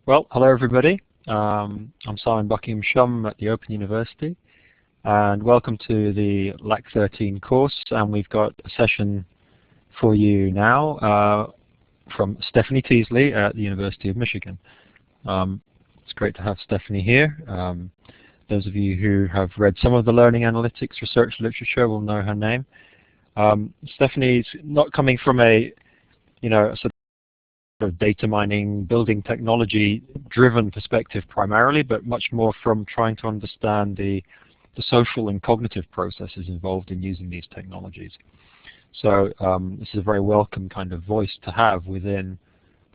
Well, hello everybody. I'm Simon Buckingham-Shum at the Open University, and welcome to the LAC 13 course. And we've got a session for you now from Stephanie Teasley at the University of Michigan. It's great to have Stephanie here. Those of you who have read some of the learning analytics research literature will know her name. Stephanie's not coming from a sort of data mining, building technology driven perspective primarily, but much more from trying to understand the social and cognitive processes involved in using these technologies. So this is a very welcome kind of voice to have within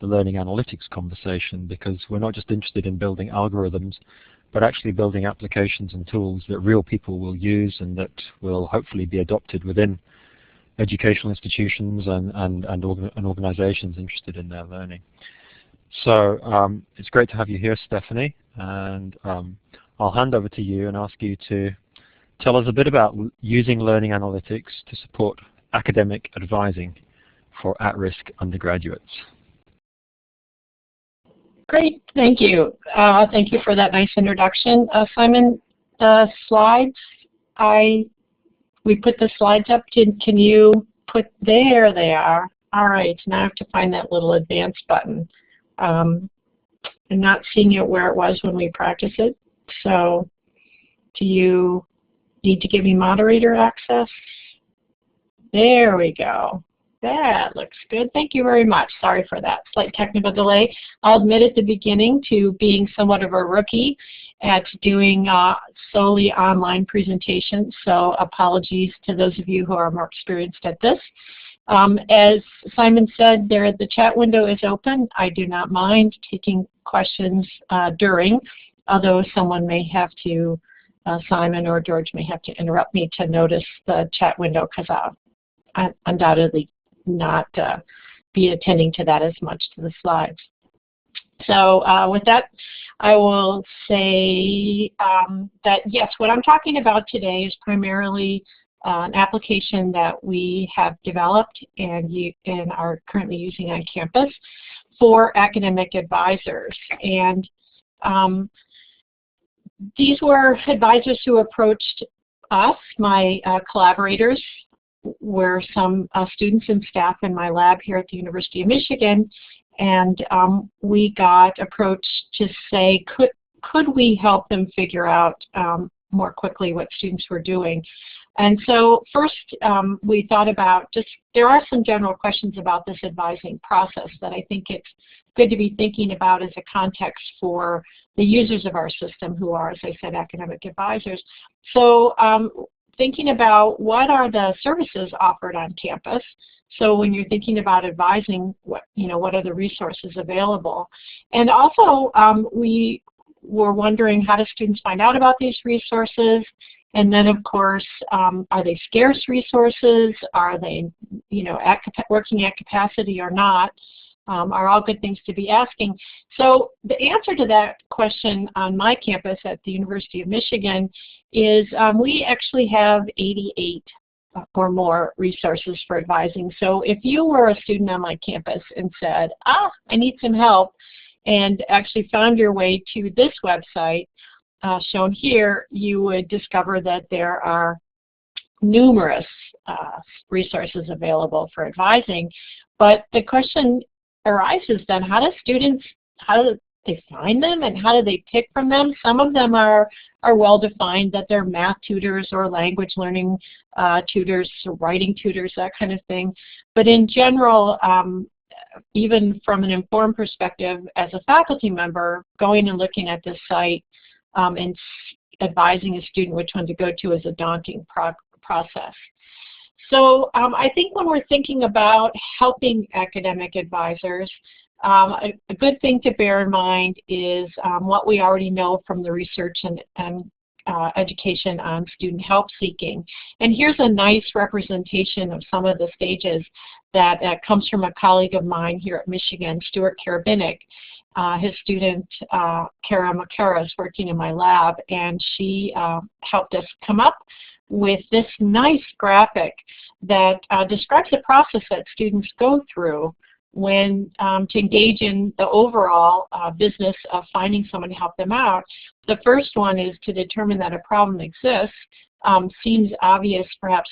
the learning analytics conversation, because we're not just interested in building algorithms, but actually building applications and tools that real people will use and that will hopefully be adopted within educational institutions and organizations interested in their learning. So it's great to have you here, Stephanie, and I'll hand over to you and ask you to tell us a bit about using learning analytics to support academic advising for at-risk undergraduates. Great, thank you. Thank you for that nice introduction. Simon, the slides, we put the slides up. Can you put, there they are. All right, now I have to find that little advance button. I'm not seeing it where it was when we practice it. So do you need to give me moderator access? There we go. That looks good. Thank you very much. Sorry for that slight technical delay. I'll admit at the beginning to being somewhat of a rookie at doing solely online presentations, so apologies to those of you who are more experienced at this. As Simon said, the chat window is open. I do not mind taking questions during, although someone may have to, Simon or George may have to interrupt me to notice the chat window, because I'll undoubtedly not be attending to that as much to the slides. So with that, I will say that yes, what I'm talking about today is primarily an application that we have developed and are currently using on campus for academic advisors. And these were advisors who approached us, my collaborators, were some students and staff in my lab here at the University of Michigan, and we got approached to say, could we help them figure out more quickly what students were doing? And so first we thought about there are some general questions about this advising process that I think it's good to be thinking about as a context for the users of our system, who are, as I said, academic advisors. So thinking about what are the services offered on campus. So when you're thinking about advising, what are the resources available? And also we were wondering, how do students find out about these resources? And then of course, are they scarce resources? Are they working at capacity or not? Are all good things to be asking. So the answer to that question on my campus at the University of Michigan is we actually have 88 or more resources for advising. So if you were a student on my campus and said, I need some help, and actually found your way to this website shown here, you would discover that there are numerous resources available for advising. But the question arises then, how do they find them, and how do they pick from them? Some of them are well defined, that they're math tutors or language learning tutors, writing tutors, that kind of thing. But in general, even from an informed perspective as a faculty member, going and looking at this site and advising a student which one to go to is a daunting process. So I think when we're thinking about helping academic advisors, a good thing to bear in mind is what we already know from the research and education on student help seeking. And here's a nice representation of some of the stages that comes from a colleague of mine here at Michigan, Stuart Karabinick. His student, Kara Makara, is working in my lab, and she helped us come up with this nice graphic that describes the process that students go through when to engage in the overall business of finding someone to help them out. The first one is to determine that a problem exists. Seems obvious perhaps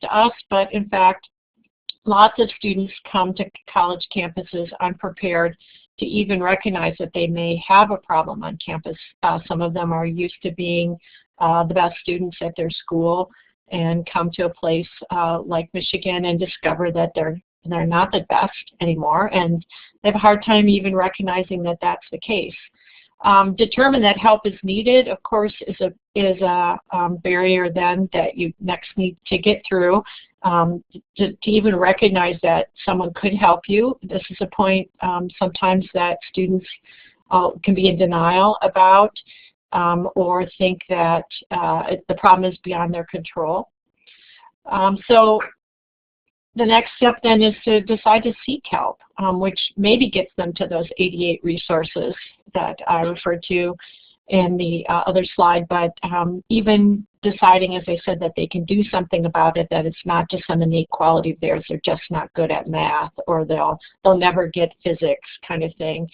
to us, but in fact, lots of students come to college campuses unprepared to even recognize that they may have a problem on campus. Some of them are used to being the best students at their school and come to a place like Michigan and discover that they're not the best anymore, and they have a hard time even recognizing that that's the case. Determine that help is needed, of course, is a barrier then that you next need to get through to even recognize that someone could help you. This is a point sometimes that students can be in denial about or think that the problem is beyond their control. So the next step then is to decide to seek help, which maybe gets them to those 88 resources that I referred to in the other slide, but even deciding, as I said, that they can do something about it, that it's not just an innate quality of theirs, they're just not good at math, or they'll never get physics kind of thing.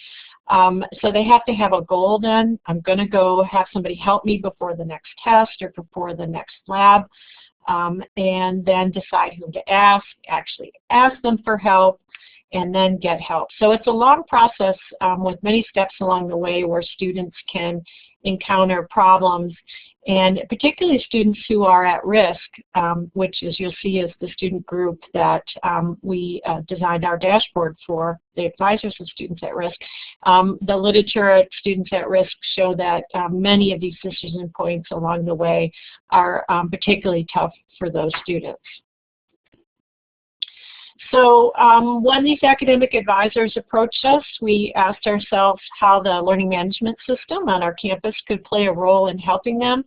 So they have to have a goal then. I'm going to go have somebody help me before the next test or before the next lab. And then decide who to ask, actually ask them for help, and then get help. So it's a long process with many steps along the way where students can encounter problems, and particularly students who are at risk, which, as you'll see, is the student group that we designed our dashboard for, the advisors of students at risk. The literature at students at risk show that many of these decision points along the way are particularly tough for those students. So when these academic advisors approached us, we asked ourselves how the learning management system on our campus could play a role in helping them.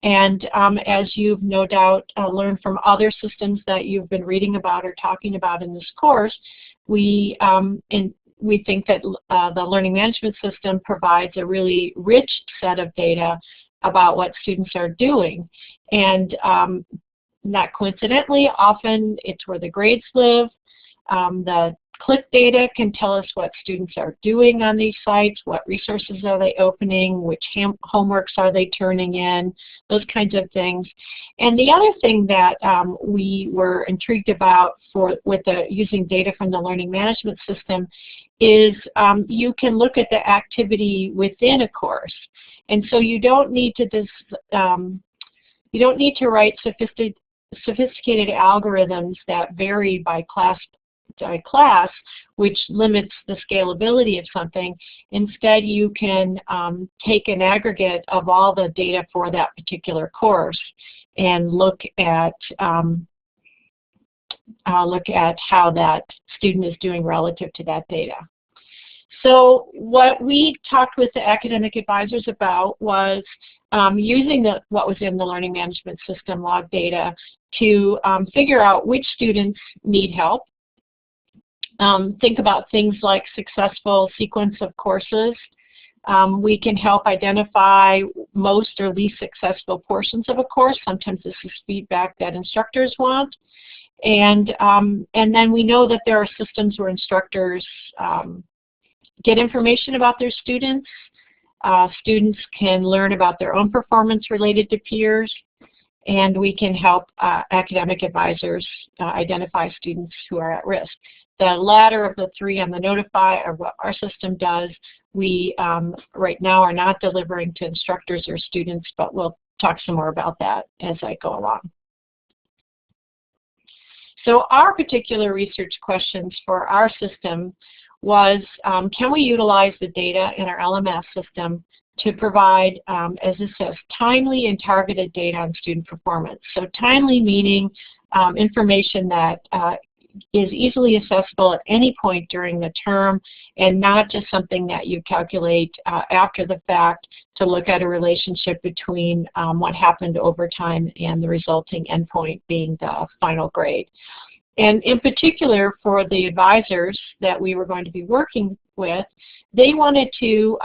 And as you've no doubt learned from other systems that you've been reading about or talking about in this course, we think that the learning management system provides a really rich set of data about what students are doing. And not coincidentally, often it's where the grades live. The click data can tell us what students are doing on these sites, what resources are they opening, which homeworks are they turning in, those kinds of things. And the other thing that we were intrigued about with using data from the learning management system is you can look at the activity within a course. And so you don't need to write sophisticated algorithms that vary by class, which limits the scalability of something. Instead, you can take an aggregate of all the data for that particular course and look at how that student is doing relative to that data. So what we talked with the academic advisors about was using what was in the learning management system log data to figure out which students need help. Think about things like successful sequence of courses. We can help identify most or least successful portions of a course. Sometimes this is feedback that instructors want. And then we know that there are systems where instructors get information about their students. Students can learn about their own performance related to peers. And we can help academic advisors identify students who are at risk. The latter of the three on the Notify are what our system does. We right now are not delivering to instructors or students, but we'll talk some more about that as I go along. So our particular research questions for our system was, can we utilize the data in our LMS system to provide, as it says, timely and targeted data on student performance. So timely meaning information that is easily accessible at any point during the term, and not just something that you calculate after the fact to look at a relationship between what happened over time and the resulting endpoint being the final grade. And in particular, for the advisors that we were going to be working with, they wanted to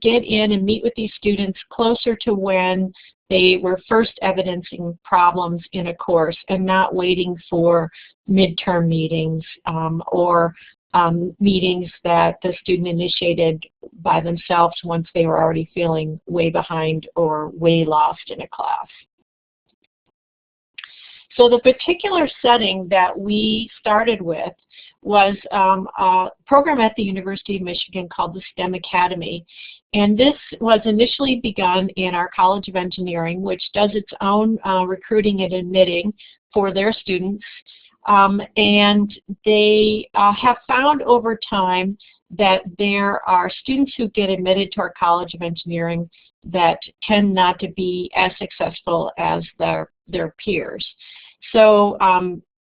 get in and meet with these students closer to when they were first evidencing problems in a course and not waiting for midterm meetings or meetings that the student initiated by themselves once they were already feeling way behind or way lost in a class. So the particular setting that we started with was a program at the University of Michigan called the STEM Academy. And this was initially begun in our College of Engineering, which does its own recruiting and admitting for their students. And they have found over time that there are students who get admitted to our College of Engineering that tend not to be as successful as their peers. So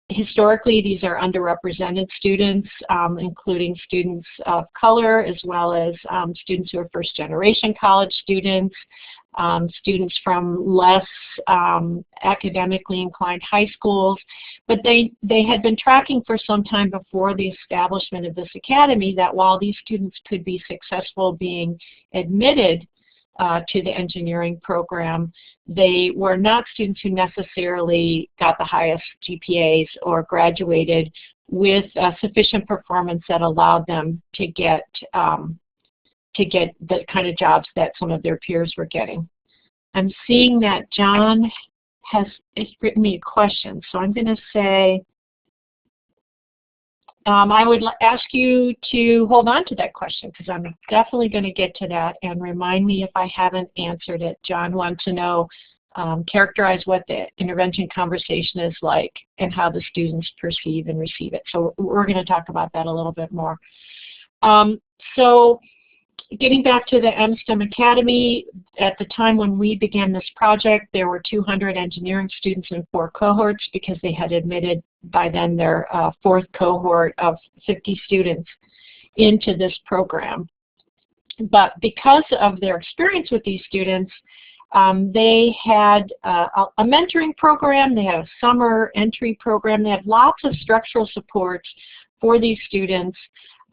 historically, these are underrepresented students, including students of color, as well as students who are first-generation college students, students from less academically inclined high schools. But they had been tracking for some time before the establishment of this academy that while these students could be successful being admitted to the engineering program, they were not students who necessarily got the highest GPAs or graduated with sufficient performance that allowed them to get the kind of jobs that some of their peers were getting. I'm seeing that John has written me a question, so I'm going to say, I would ask you to hold on to that question because I'm definitely going to get to that, and remind me if I haven't answered it. John wants to know, characterize what the intervention conversation is like and how the students perceive and receive it. So we're going to talk about that a little bit more. So getting back to the MSTEM Academy, at the time when we began this project, there were 200 engineering students in 4 cohorts because they had admitted by then their 4th cohort of 50 students into this program. But because of their experience with these students, they had a mentoring program, they had a summer entry program, they had lots of structural supports for these students.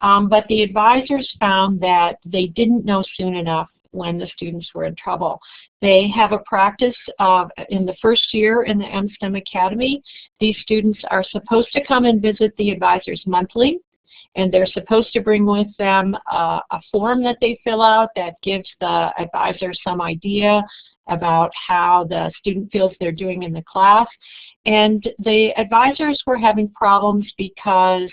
But the advisors found that they didn't know soon enough when the students were in trouble. They have a practice of, in the first year in the MSTEM Academy, these students are supposed to come and visit the advisors monthly, and they're supposed to bring with them a form that they fill out that gives the advisor some idea about how the student feels they're doing in the class. And the advisors were having problems because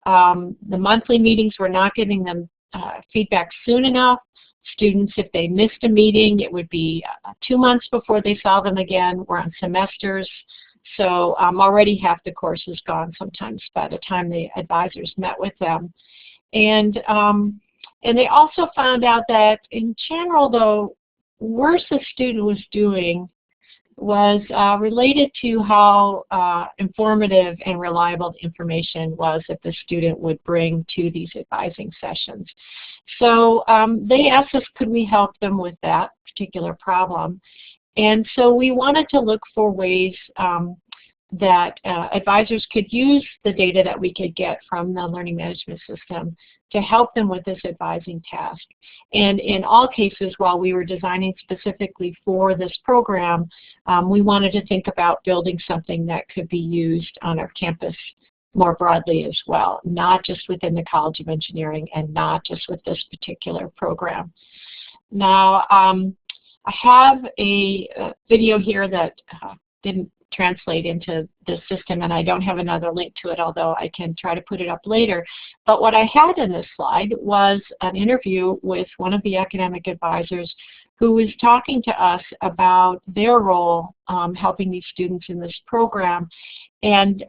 the monthly meetings were not giving them feedback soon enough. Students, if they missed a meeting, it would be 2 months before they saw them again. We're on semesters, so already half the course is gone sometimes by the time the advisors met with them. And they also found out that in general, the worse a student was doing was related to how informative and reliable the information was that the student would bring to these advising sessions. So they asked us, could we help them with that particular problem? And so we wanted to look for ways that advisors could use the data that we could get from the learning management system to help them with this advising task. And in all cases, while we were designing specifically for this program, we wanted to think about building something that could be used on our campus more broadly as well, not just within the College of Engineering and not just with this particular program. Now, I have a video here that didn't translate into the system, and I don't have another link to it, although I can try to put it up later. But what I had in this slide was an interview with one of the academic advisors who was talking to us about their role helping these students in this program. And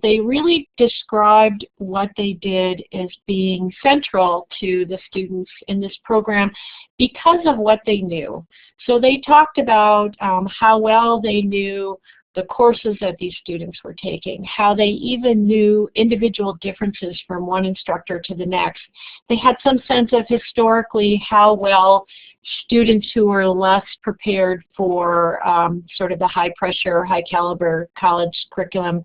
they really described what they did as being central to the students in this program because of what they knew. So they talked about how well they knew the courses that these students were taking, how they even knew individual differences from one instructor to the next. They had some sense of historically how well students who were less prepared for sort of the high pressure, high caliber college curriculum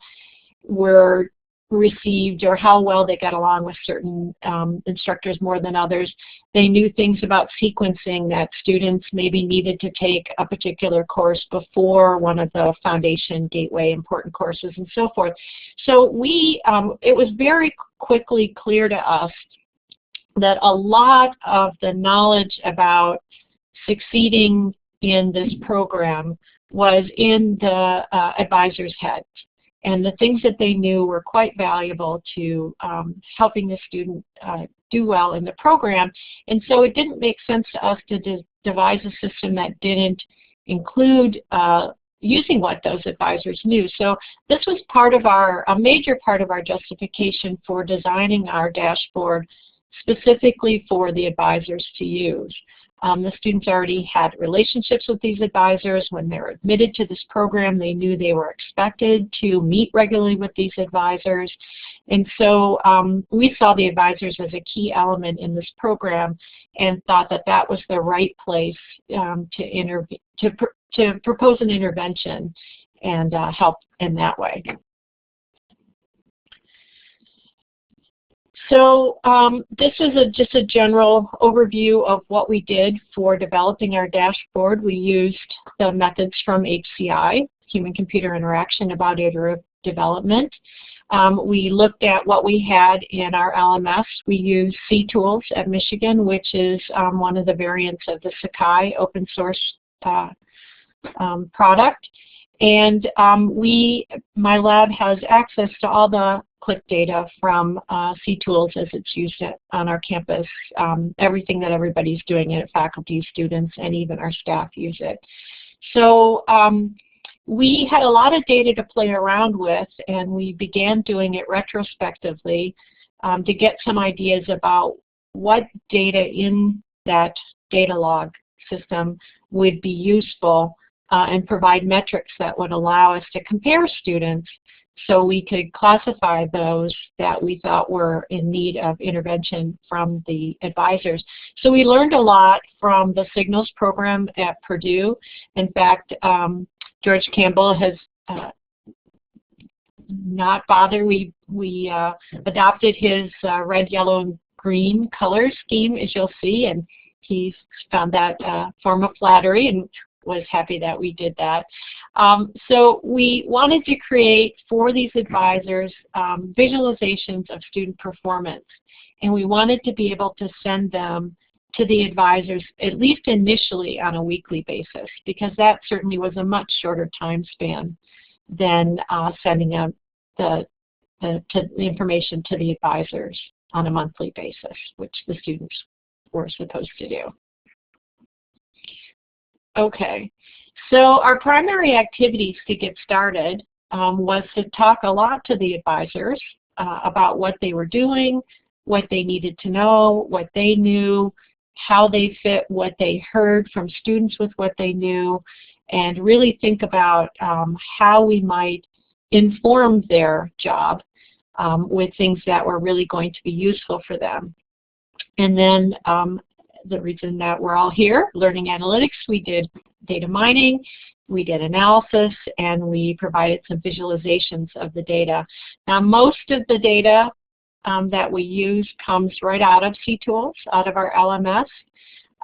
were received or how well they got along with certain instructors more than others. They knew things about sequencing, that students maybe needed to take a particular course before one of the foundation, gateway, important courses, and so forth. So it was very quickly clear to us that a lot of the knowledge about succeeding in this program was in the advisors' heads. And the things that they knew were quite valuable to helping the student do well in the program. And so it didn't make sense to us to devise a system that didn't include using what those advisors knew. So this was a major part of our justification for designing our dashboard specifically for the advisors to use. The students already had relationships with these advisors. When they were admitted to this program, they knew they were expected to meet regularly with these advisors. And so we saw the advisors as a key element in this program and thought that that was the right place to propose an intervention and help in that way. So this is just a general overview of what we did for developing our dashboard. We used the methods from HCI, Human-Computer Interaction Evaluative Development. We looked at what we had in our LMS. We used C-Tools at Michigan, which is one of the variants of the Sakai open source product. And my lab has access to all the click data from C-Tools as it's used on our campus. Everything that everybody's doing it, faculty, students, and even our staff use it. So we had a lot of data to play around with, and we began doing it retrospectively to get some ideas about what data in that data log system would be useful and provide metrics that would allow us to compare students so we could classify those that we thought were in need of intervention from the advisors. So we learned a lot from the Signals program at Purdue. In fact, George Campbell has not bothered. We adopted his red, yellow, and green color scheme, as you'll see, and he found that form of flattery and was happy that we did that. So we wanted to create for these advisors visualizations of student performance, and we wanted to be able to send them to the advisors at least initially on a weekly basis, because that certainly was a much shorter time span than sending out the information to the advisors on a monthly basis, which the students were supposed to do. Okay, so our primary activities to get started was to talk a lot to the advisors about what they were doing, what they needed to know, what they knew, how they fit what they heard from students with what they knew, and really think about how we might inform their job with things that were really going to be useful for them. And then the reason that we're all here, learning analytics, we did data mining, we did analysis, and we provided some visualizations of the data. Now, most of the data that we use comes right out of C-Tools, out of our LMS,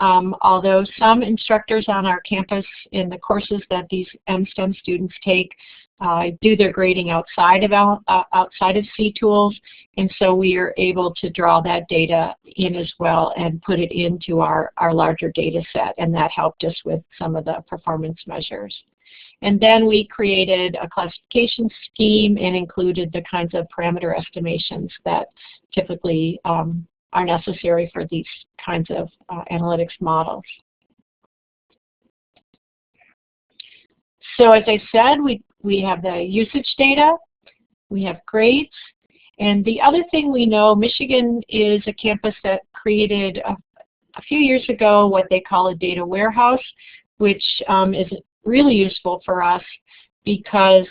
although some instructors on our campus in the courses that these MSTEM students take do their grading outside of C-Tools, and so we are able to draw that data in as well and put it into our larger data set, and that helped us with some of the performance measures. And then we created a classification scheme and included the kinds of parameter estimations that typically are necessary for these kinds of analytics models. So as I said, we have the usage data, we have grades, and the other thing we know, Michigan is a campus that created a few years ago what they call a data warehouse, which is really useful for us because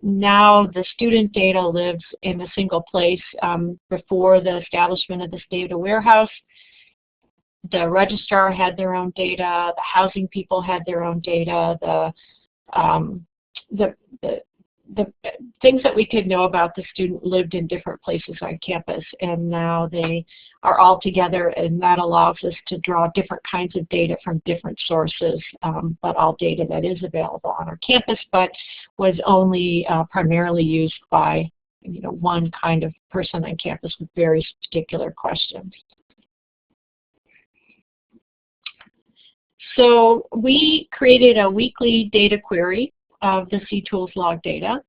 now the student data lives in a single place. Before the establishment of this data warehouse, the registrar had their own data, the housing people had their own data, the things that we could know about the student lived in different places on campus, and now they are all together, and that allows us to draw different kinds of data from different sources, but all data that is available on our campus, but was only primarily used by one kind of person on campus with very particular questions. So we created a weekly data query of the C-Tools log data,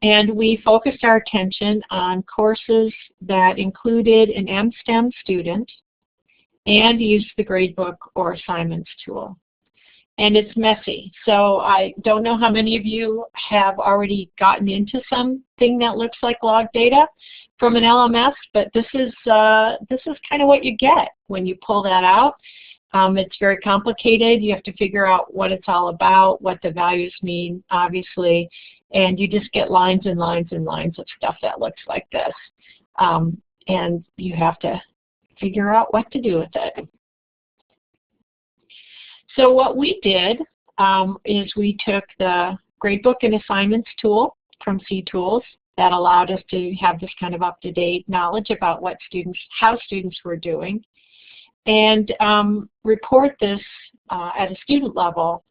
and we focused our attention on courses that included an M-STEM student and used the gradebook or assignments tool. And it's messy, so I don't know how many of you have already gotten into something that looks like log data from an LMS, but this is kind of what you get when you pull that out. It's very complicated. You have to figure out what it's all about, what the values mean, obviously, and you just get lines and lines and lines of stuff that looks like this. And you have to figure out what to do with it. So what we did is we took the gradebook and assignments tool from C-Tools that allowed us to have this kind of up-to-date knowledge about what how students were doing, and report this at a student level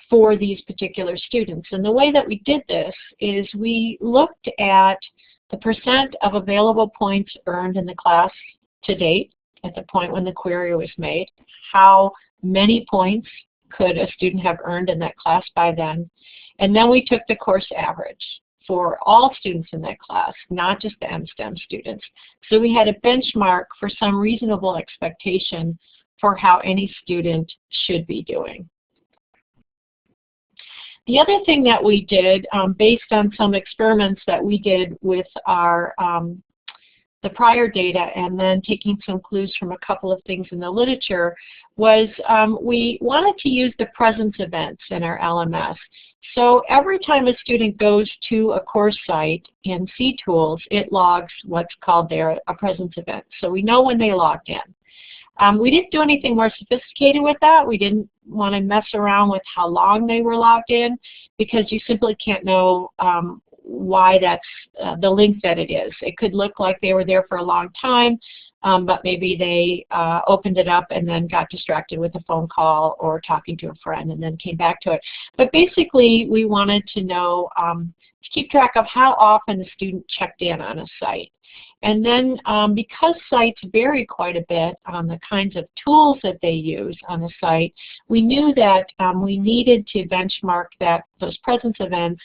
for these particular students. And the way that we did this is we looked at the percent of available points earned in the class to date at the point when the query was made, how many points could a student have earned in that class by then, and then we took the course average for all students in that class, not just the M-STEM students. So we had a benchmark for some reasonable expectation for how any student should be doing. The other thing that we did, based on some experiments that we did with our the prior data and then taking some clues from a couple of things in the literature, was we wanted to use the presence events in our LMS. So every time a student goes to a course site in C-Tools, it logs what's called there a presence event. So we know when they logged in. We didn't do anything more sophisticated with that. We didn't want to mess around with how long they were logged in, because you simply can't know why that's the length that it is. It could look like they were there for a long time, but maybe they opened it up and then got distracted with a phone call or talking to a friend and then came back to it. But basically, we wanted to know, to keep track of how often the student checked in on a site. And then because sites vary quite a bit on the kinds of tools that they use on the site, we knew that we needed to benchmark those presence events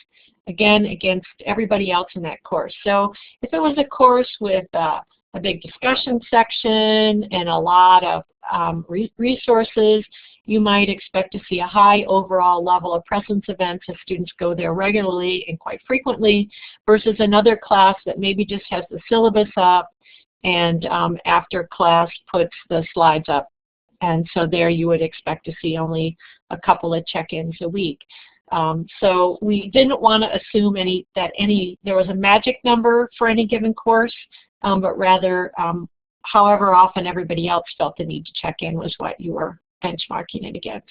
again against everybody else in that course. So if it was a course with a big discussion section and a lot of resources, you might expect to see a high overall level of presence events if students go there regularly and quite frequently, versus another class that maybe just has the syllabus up and after class puts the slides up. And so there you would expect to see only a couple of check-ins a week. So we didn't want to assume there was a magic number for any given course, but rather however often everybody else felt the need to check in was what you were benchmarking it against.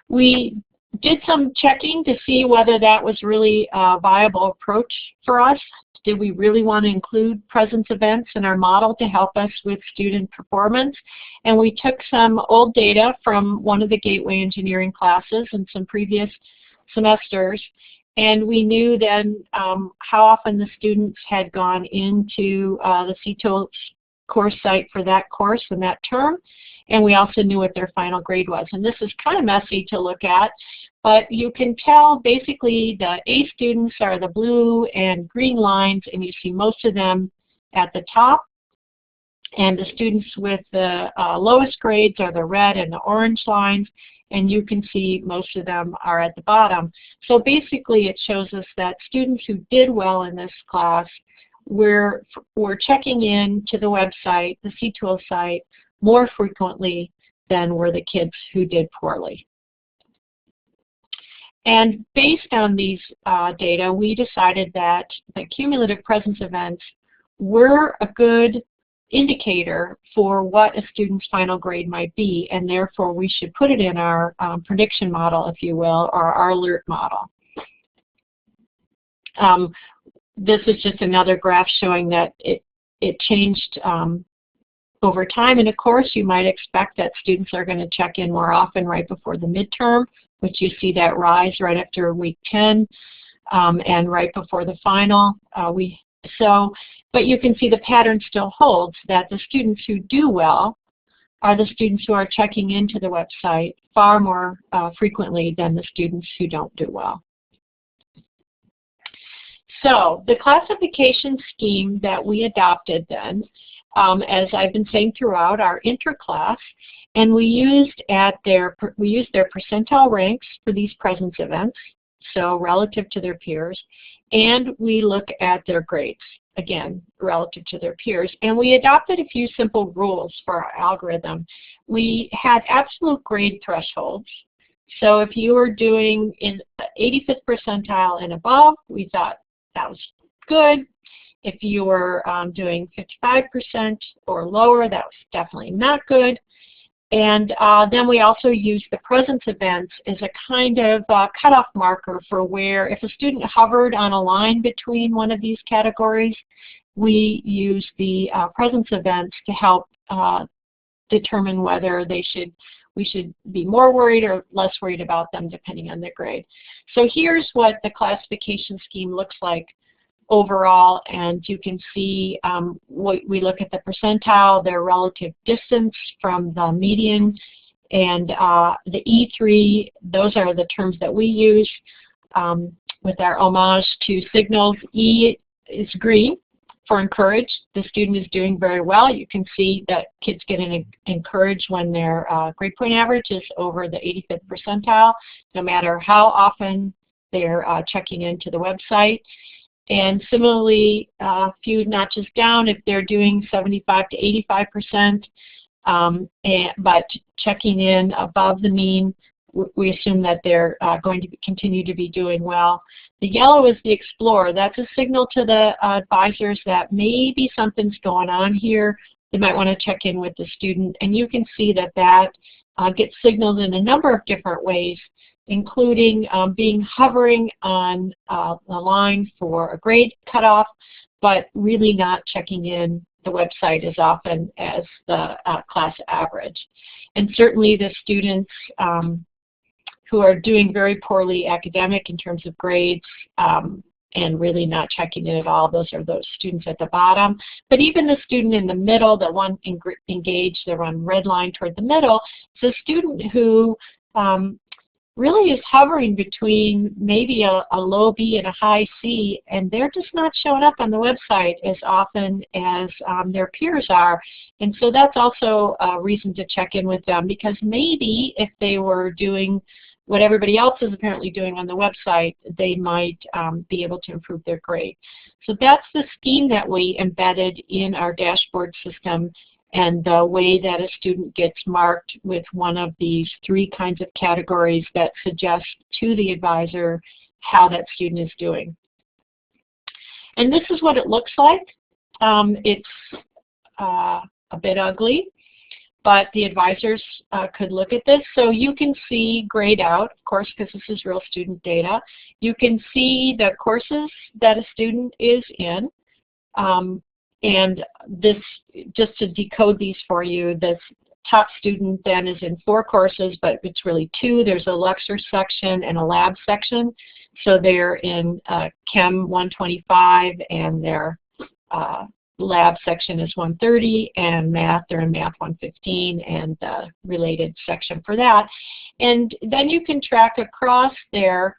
We did some checking to see whether that was really a viable approach for us. Did we really want to include presence events in our model to help us with student performance? And we took some old data from one of the Gateway Engineering classes and some previous semesters, and we knew then how often the students had gone into the C-Tools course site for that course and that term, and we also knew what their final grade was. And this is kind of messy to look at, but you can tell basically the A students are the blue and green lines, and you see most of them at the top, and the students with the lowest grades are the red and the orange lines, and you can see most of them are at the bottom. So basically it shows us that students who did well in this class were checking in to the website, the C-Tools site, more frequently than were the kids who did poorly. And based on these data, we decided that the cumulative presence events were a good indicator for what a student's final grade might be, and therefore we should put it in our prediction model, if you will, or our alert model. This is just another graph showing that it changed over time, and of course you might expect that students are going to check in more often right before the midterm, which you see that rise right after week 10 and right before the final. But you can see the pattern still holds, that the students who do well are the students who are checking into the website far more frequently than the students who don't do well. So the classification scheme that we adopted then, as I've been saying throughout, our interclass, and we used their percentile ranks for these presence events, so relative to their peers, and we look at their grades, again, relative to their peers. And we adopted a few simple rules for our algorithm. We had absolute grade thresholds. So if you were doing in the 85th percentile and above, we thought that was good. If you were doing 55% or lower, that was definitely not good. And then we also used the presence events as a kind of cutoff marker for where, if a student hovered on a line between one of these categories, we use the presence events to help determine whether we should be more worried or less worried about them depending on their grade. So here's what the classification scheme looks like overall, and you can see we look at the percentile, their relative distance from the median, and the E3, those are the terms that we use with our homage to signals. E is green for encouraged. The student is doing very well. You can see that kids get encouraged when their grade point average is over the 85th percentile, no matter how often they're checking into the website. And similarly, a few notches down, if they're doing 75 to 85%, but checking in above the mean, we assume that they're going to continue to be doing well. The yellow is the explorer. That's a signal to the advisors that maybe something's going on here. They might want to check in with the student. And you can see that that gets signaled in a number of different ways, including hovering on the line for a grade cutoff, but really not checking in the website as often as the class average. And certainly the students who are doing very poorly academic in terms of grades and really not checking in at all, those are those students at the bottom. But even the student in the middle, the one engaged, the one red line toward the middle, is a student who really is hovering between maybe a low B and a high C, and they're just not showing up on the website as often as their peers are. And so that's also a reason to check in with them, because maybe if they were doing what everybody else is apparently doing on the website, they might be able to improve their grade. So that's the scheme that we embedded in our dashboard system, and the way that a student gets marked with one of these three kinds of categories that suggest to the advisor how that student is doing. And this is what it looks like. It's a bit ugly, but the advisors could look at this. So you can see grayed out, of course, because this is real student data. You can see the courses that a student is in. And this, just to decode these for you, this top student then is in 4 courses, but it's really 2. There's a lecture section and a lab section. So they're in Chem 125, and their lab section is 130, and math, they're in math 115, and the related section for that. And then you can track across there,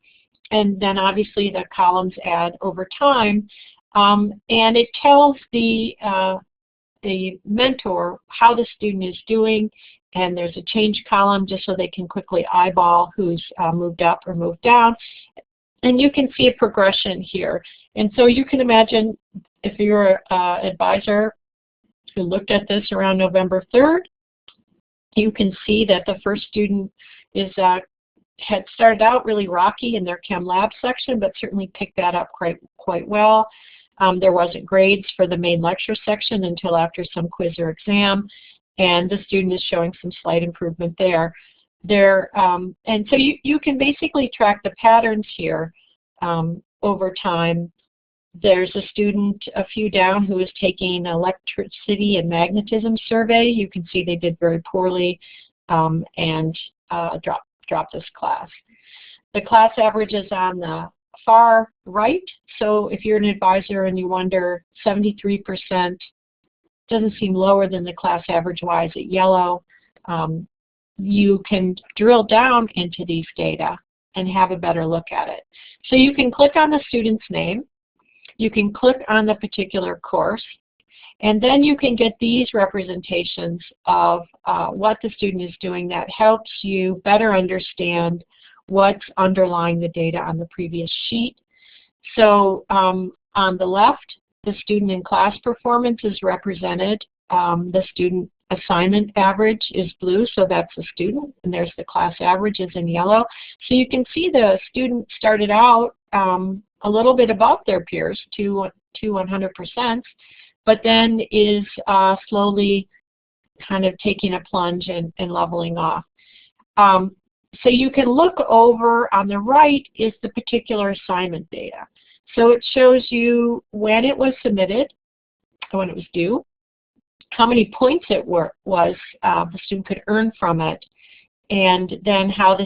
and then obviously the columns add over time. And it tells the mentor how the student is doing, and there's a change column just so they can quickly eyeball who's moved up or moved down. And you can see a progression here. And so you can imagine if you're an advisor who looked at this around November 3rd, you can see that the first student is had started out really rocky in their Chem Lab section, but certainly picked that up quite well. There wasn't grades for the main lecture section until after some quiz or exam, and the student is showing some slight improvement there. And so you can basically track the patterns here over time. There's a student a few down who is taking an electricity and magnetism survey. You can see they did very poorly and dropped this class. The class average is on the far right. So if you're an advisor and you wonder, 73% doesn't seem lower than the class average. Why is it yellow? You can drill down into these data and have a better look at it. So you can click on the student's name. You can click on the particular course, and then you can get these representations of what the student is doing that helps you better understand what's underlying the data on the previous sheet. So on the left, the student in class performance is represented. The student assignment average is blue, so that's the student, and there's the class average is in yellow. So you can see the student started out a little bit above their peers, to 100%, but then is slowly kind of taking a plunge and leveling off. So you can look over on the right is the particular assignment data. So it shows you when it was submitted, when it was due, how many points it was the student could earn from it, and then how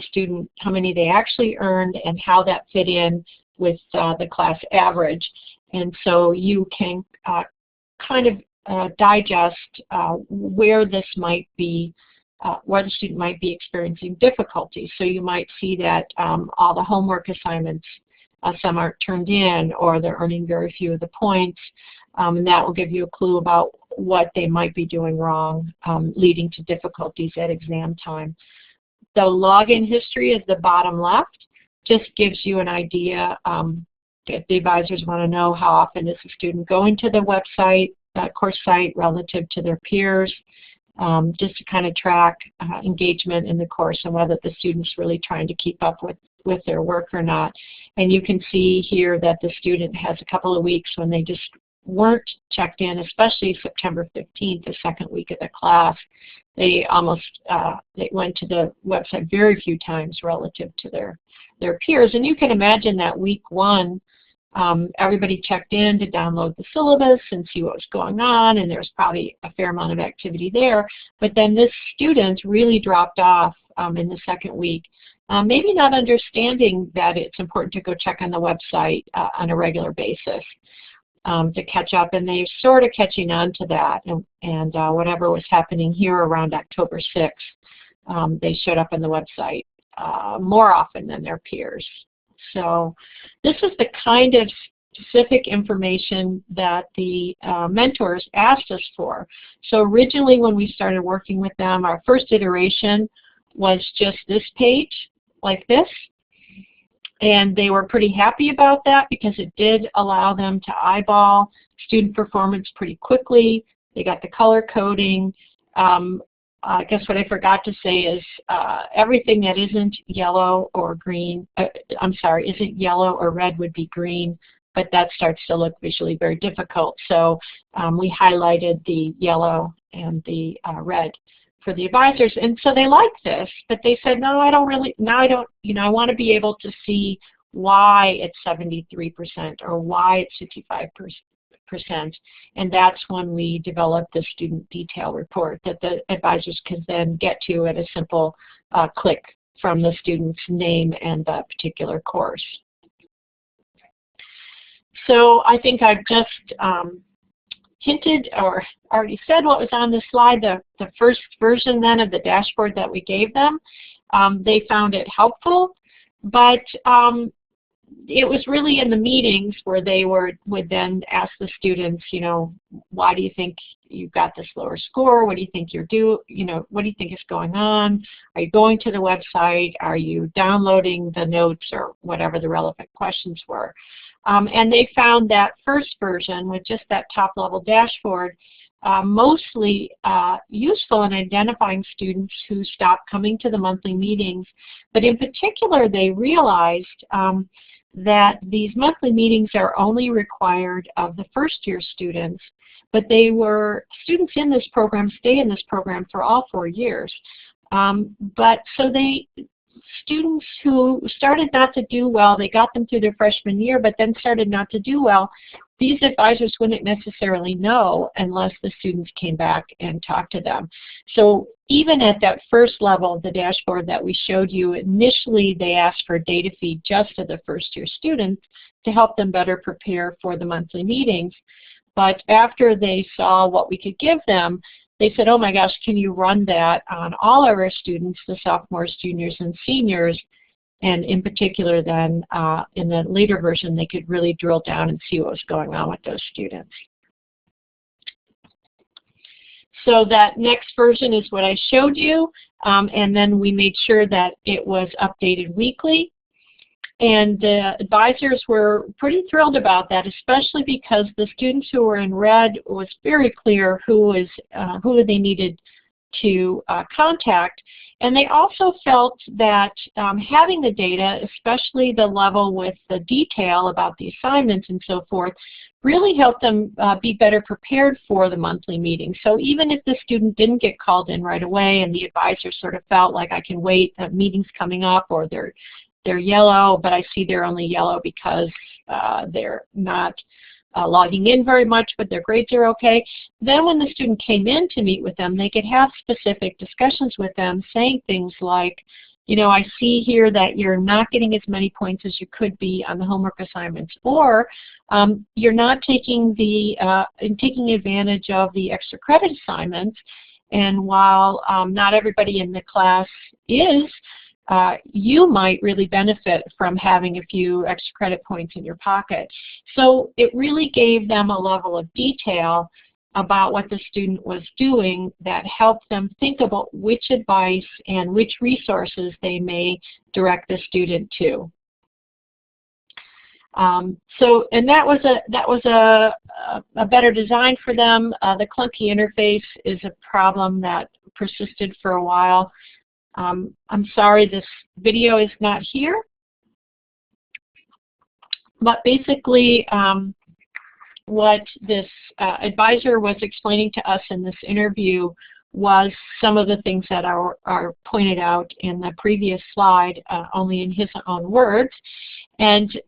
many they actually earned and how that fit in with the class average. And so you can kind of digest where this might be, where the student might be experiencing difficulty. So you might see that all the homework assignments, some aren't turned in, or they're earning very few of the points, and that will give you a clue about what they might be doing wrong, leading to difficulties at exam time. The login history is the bottom left. Just gives you an idea if the advisors want to know how often is the student going to the website, course site, relative to their peers, just to kind of track engagement in the course and whether the student's really trying to keep up with their work or not. And you can see here that the student has a couple of weeks when they just weren't checked in, especially September 15th, the second week of the class. They they went to the website very few times relative to their peers. And you can imagine that week one, everybody checked in to download the syllabus and see what was going on, and there's probably a fair amount of activity there. But then this student really dropped off in the second week, maybe not understanding that it's important to go check on the website on a regular basis to catch up, and they're sort of catching on to that, and whatever was happening here around October 6th, they showed up on the website more often than their peers. So this is the kind of specific information that the mentors asked us for. So originally when we started working with them, our first iteration was just this page, like this. And they were pretty happy about that because it did allow them to eyeball student performance pretty quickly. They got the color coding. I guess what I forgot to say is everything that isn't yellow or green, isn't yellow or red would be green, but that starts to look visually very difficult. So we highlighted the yellow and the red for the advisors. And so they liked this, but they said, no, I don't, I want to be able to see why it's 73% or why it's 55%. And that's when we developed the student detail report that the advisors can then get to at a simple click from the student's name and the particular course. So I think I've just hinted or already said what was on this slide, the first version then of the dashboard that we gave them. They found it helpful, but it was really in the meetings where they would then ask the students, why do you think you've got this lower score? What do you think what do you think is going on? Are you going to the website? Are you downloading the notes, or whatever the relevant questions were? And they found that first version with just that top-level dashboard mostly useful in identifying students who stopped coming to the monthly meetings. But in particular, they realized that these monthly meetings are only required of the first-year students, but students in this program stay in this program for all 4 years. Students who started not to do well, they got them through their freshman year, but then started not to do well, these advisors wouldn't necessarily know unless the students came back and talked to them. So even at that first level of the dashboard that we showed you, initially they asked for data feed just to the first-year students to help them better prepare for the monthly meetings. But after they saw what we could give them, they said, oh my gosh, can you run that on all of our students, the sophomores, juniors, and seniors? And in particular then, in the later version, they could really drill down and see what was going on with those students. So that next version is what I showed you, and then we made sure that it was updated weekly. And the advisors were pretty thrilled about that, especially because the students who were in red was very clear who they needed to contact. And they also felt that having the data, especially the level with the detail about the assignments and so forth, really helped them be better prepared for the monthly meeting. So even if the student didn't get called in right away and the advisor sort of felt like, I can wait, the meeting's coming up, or they're yellow, but I see they're only yellow because they're not logging in very much, but their grades are okay. Then when the student came in to meet with them, they could have specific discussions with them, saying things like, you know, I see here that you're not getting as many points as you could be on the homework assignments, or you're not taking advantage of the extra credit assignments, and while not everybody in the class is, you might really benefit from having a few extra credit points in your pocket. So it really gave them a level of detail about what the student was doing that helped them think about which advice and which resources they may direct the student to. And that was a better design for them. The clunky interface is a problem that persisted for a while. I'm sorry this video is not here, but basically what this advisor was explaining to us in this interview was some of the things that are pointed out in the previous slide, only in his own words. And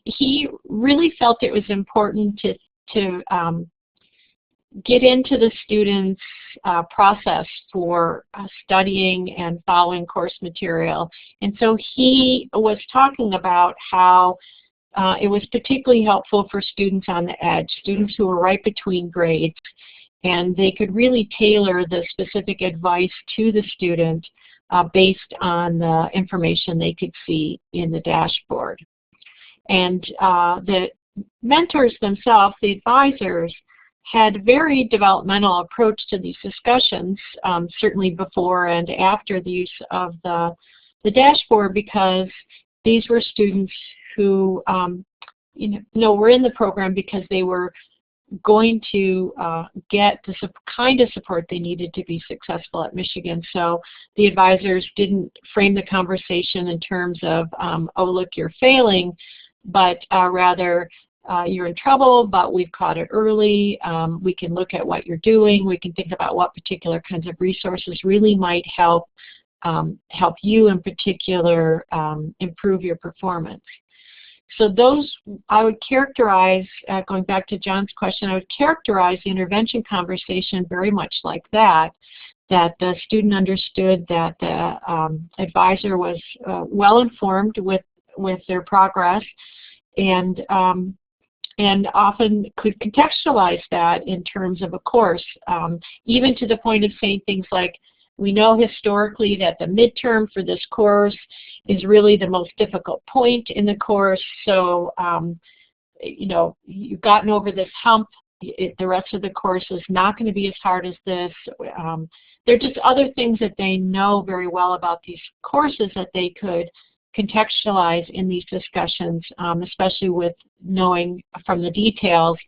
he really felt it was important to get into the students' process for studying and following course material. And so he was talking about how it was particularly helpful for students on the edge, students who were right between grades, and they could really tailor the specific advice to the student based on the information they could see in the dashboard. And the mentors themselves, the advisors, had a very developmental approach to these discussions, certainly before and after the use of the dashboard, because these were students who were in the program because they were going to get the kind of support they needed to be successful at Michigan. So the advisors didn't frame the conversation in terms of, oh, look, you're failing, but rather, you're in trouble, but we've caught it early. We can look at what you're doing. We can think about what particular kinds of resources really might help you in particular improve your performance. So those, I would characterize, going back to John's question, I would characterize the intervention conversation very much like that the student understood that the advisor was well informed with their progress, and often could contextualize that in terms of a course, even to the point of saying things like, we know historically that the midterm for this course is really the most difficult point in the course, so you've gotten over this hump. The rest of the course is not going to be as hard as this. There are just other things that they know very well about these courses that they could contextualize in these discussions, especially with knowing from the details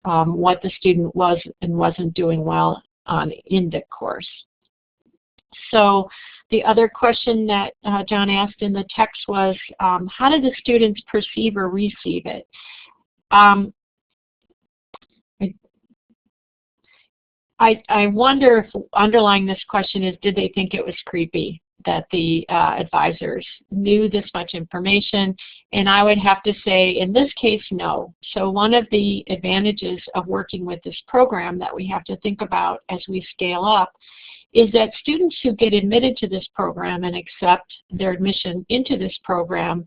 what the student was and wasn't doing well in the course. So the other question that John asked in the text was, how did the students perceive or receive it? I wonder if underlying this question is, did they think it was creepy that the advisors knew this much information? And I would have to say, in this case, no. So one of the advantages of working with this program that we have to think about as we scale up is that students who get admitted to this program and accept their admission into this program,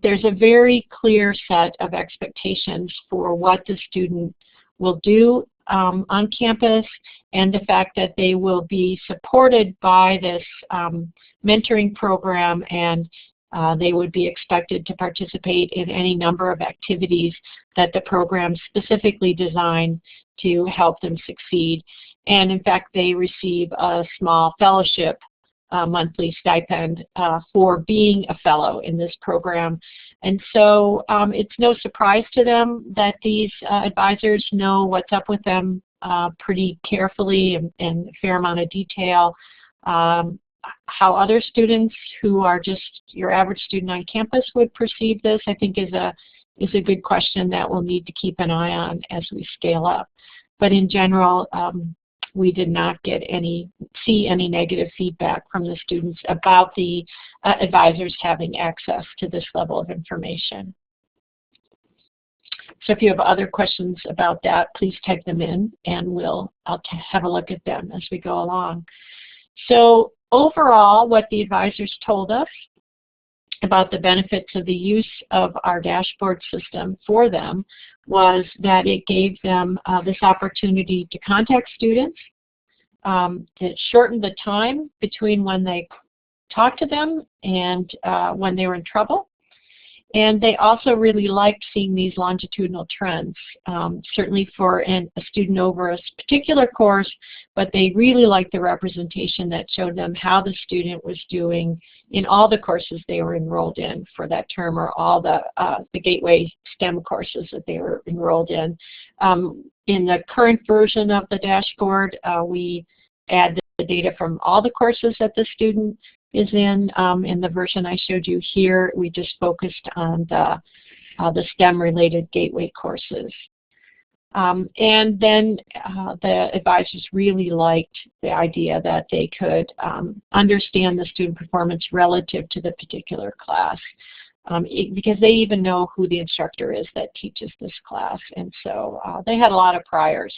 there's a very clear set of expectations for what the student will do on campus, and the fact that they will be supported by this mentoring program, and they would be expected to participate in any number of activities that the program specifically designed to help them succeed. And in fact, they receive a small fellowship monthly stipend for being a fellow in this program. And so it's no surprise to them that these advisors know what's up with them pretty carefully and a fair amount of detail. How other students who are just your average student on campus would perceive this, I think, is a good question that we'll need to keep an eye on as we scale up. But in general, we did not see any negative feedback from the students about the advisors having access to this level of information. So if you have other questions about that, please type them in, and I'll have a look at them as we go along. So overall, what the advisors told us about the benefits of the use of our dashboard system for them was that it gave them this opportunity to contact students. It shortened the time between when they talked to them and when they were in trouble. And they also really liked seeing these longitudinal trends, certainly for a student over a particular course, but they really liked the representation that showed them how the student was doing in all the courses they were enrolled in for that term, or all the Gateway STEM courses that they were enrolled in. In the current version of the dashboard, we add the data from all the courses that the student is in. In the version I showed you here, we just focused on the STEM-related Gateway courses. And then the advisors really liked the idea that they could understand the student performance relative to the particular class, because they even know who the instructor is that teaches this class. And so they had a lot of priors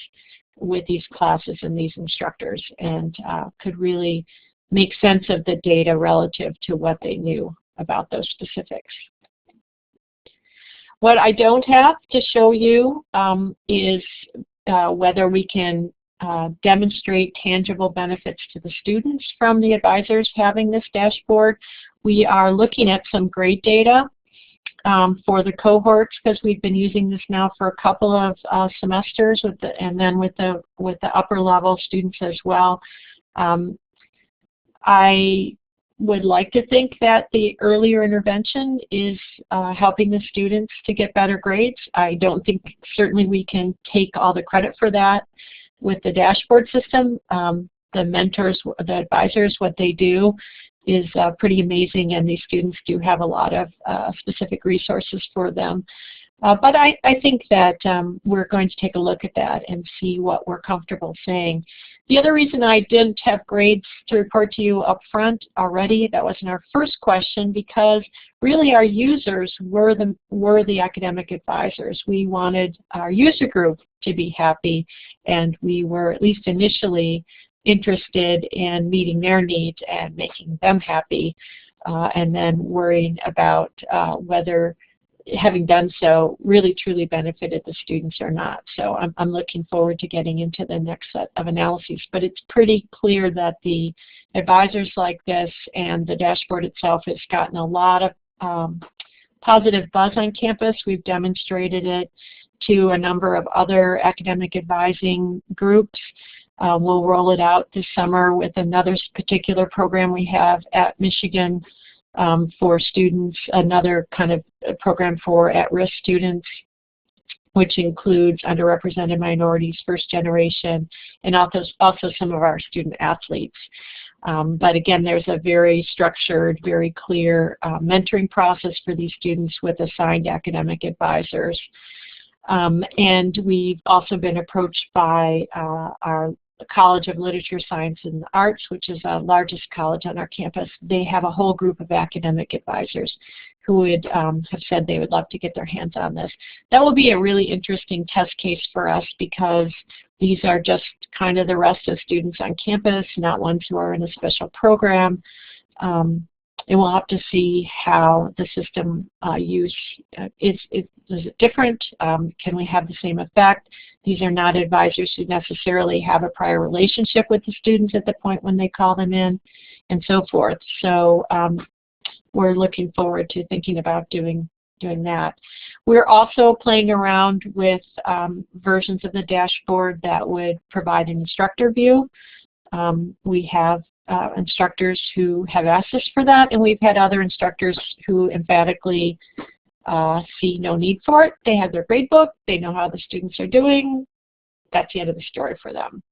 with these classes and these instructors, and could really make sense of the data relative to what they knew about those specifics. What I don't have to show you is whether we can demonstrate tangible benefits to the students from the advisors having this dashboard. We are looking at some grade data for the cohorts, because we've been using this now for a couple of semesters, and then with the upper level students as well. I would like to think that the earlier intervention is helping the students to get better grades. I don't think certainly we can take all the credit for that with the dashboard system. The mentors, the advisors, what they do is pretty amazing, and these students do have a lot of specific resources for them. But I think that we're going to take a look at that and see what we're comfortable saying. The other reason I didn't have grades to report to you up front already, that wasn't our first question, because really our users were the academic advisors. We wanted our user group to be happy, and we were at least initially interested in meeting their needs and making them happy, and then worrying about whether having done so really truly benefited the students or not. So I'm looking forward to getting into the next set of analyses. But it's pretty clear that the advisors like this and the dashboard itself has gotten a lot of positive buzz on campus. We've demonstrated it to a number of other academic advising groups. We'll roll it out this summer with another particular program we have at Michigan for students, another kind of program for at-risk students, which includes underrepresented minorities, first generation, and also some of our student athletes. But again, there's a very structured, very clear mentoring process for these students with assigned academic advisors. And we've also been approached by our College of Literature, Science, and Arts, which is the largest college on our campus. They have a whole group of academic advisors who would have said they would love to get their hands on this. That will be a really interesting test case for us because these are just kind of the rest of students on campus, not ones who are in a special program. And we'll have to see how the system is it different? Can we have the same effect? These are not advisors who necessarily have a prior relationship with the students at the point when they call them in, and so forth. So we're looking forward to thinking about doing that. We're also playing around with versions of the dashboard that would provide an instructor view. We have instructors who have asked us for that, and we've had other instructors who emphatically see no need for it. They have their grade book, they know how the students are doing, that's the end of the story for them.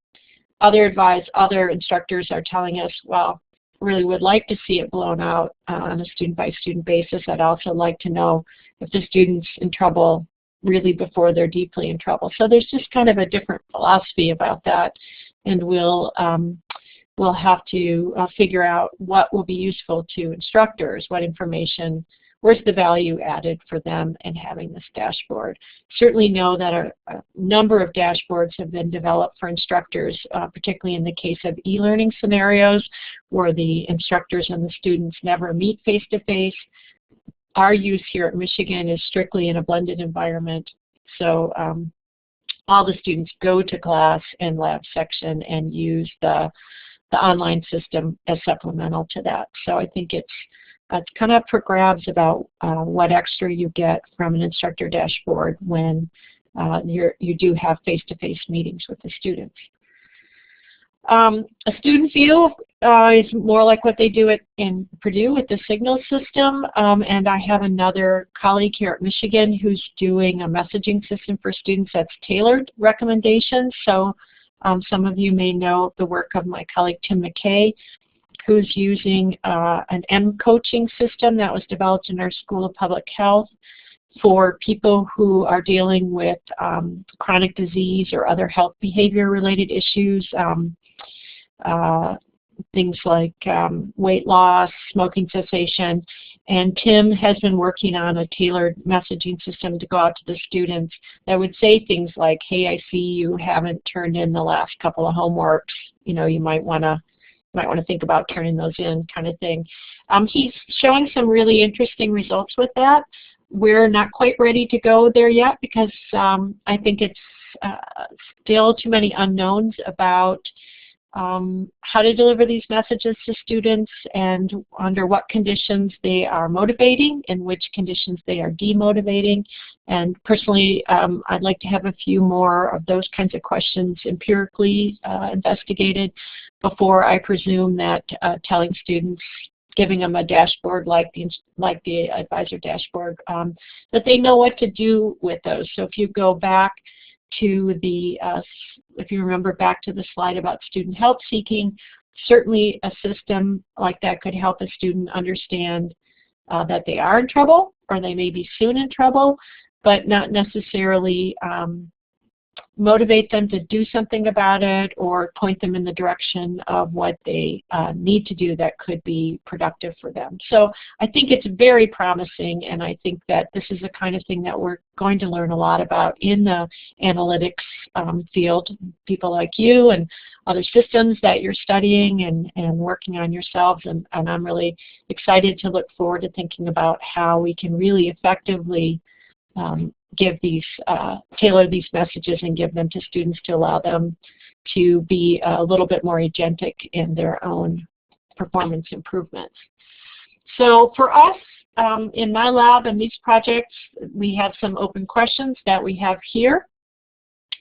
Other instructors are telling us, well, really would like to see it blown out on a student-by-student basis. I'd also like to know if the student's in trouble really before they're deeply in trouble. So there's just kind of a different philosophy about that, and we'll have to figure out what will be useful to instructors, what information, where's the value added for them in having this dashboard. Certainly know that a number of dashboards have been developed for instructors, particularly in the case of e-learning scenarios where the instructors and the students never meet face-to-face. Our use here at Michigan is strictly in a blended environment. So all the students go to class and lab section and use the online system as supplemental to that. So I think it's kind of up for grabs about what extra you get from an instructor dashboard when you do have face-to-face meetings with the students. A student view is more like what they do in Purdue with the Signal system, and I have another colleague here at Michigan who's doing a messaging system for students that's tailored recommendations. So some of you may know the work of my colleague Tim McKay, who's using an M-coaching system that was developed in our School of Public Health for people who are dealing with chronic disease or other health behavior-related issues, things like weight loss, smoking cessation. And Tim has been working on a tailored messaging system to go out to the students that would say things like, hey, I see you haven't turned in the last couple of homeworks. You know, you might want to think about turning those in, kind of thing. He's showing some really interesting results with that. We're not quite ready to go there yet because I think it's still too many unknowns about how to deliver these messages to students and under what conditions they are motivating and which conditions they are demotivating. And personally, I'd like to have a few more of those kinds of questions empirically investigated before I presume that telling students, giving them a dashboard like the advisor dashboard, that they know what to do with those. So if you go back to the, if you remember back to the slide about student help seeking, certainly a system like that could help a student understand that they are in trouble or they may be soon in trouble, but not necessarily motivate them to do something about it or point them in the direction of what they need to do that could be productive for them. So I think it's very promising, and I think that this is the kind of thing that we're going to learn a lot about in the analytics field. People like you and other systems that you're studying and working on yourselves, and I'm really excited to look forward to thinking about how we can really effectively give these, tailor these messages and give them to students to allow them to be a little bit more agentic in their own performance improvements. So for us, in my lab and these projects, we have some open questions that we have here.